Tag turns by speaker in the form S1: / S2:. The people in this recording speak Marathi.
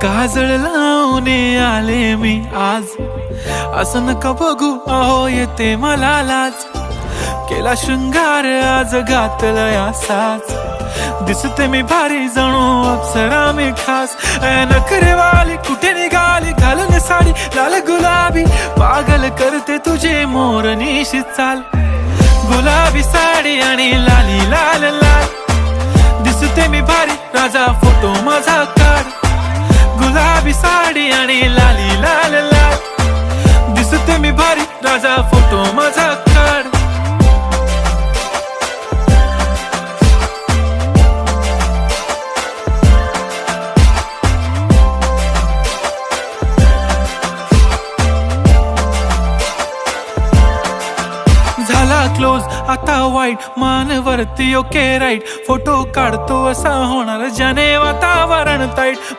S1: काजळ लावून आले मी आज, असं नका बघू अहो येते मला लाज. केला शृंगार आज घातला साज, दिसते मी भारी जणू अप्सरा मी खास. नखरेवाली कुठे निघाली घालून साडी लाल गुलाबी, पागल करते तुझे मोरनीशी चाल. गुलाबी साडी आणि लाली लाल लाल, दिसते मी भारी राजा फोटो माझा काढ. गुलाबी साडी आणि लाली लाल लाल, दिसते मी भारी राजा फोटो माझा काढ. झाला क्लोज आता वाईट, मान वरती ओके राईट. फोटो काढतो असा होणार ज्याने वातावरण ताईट.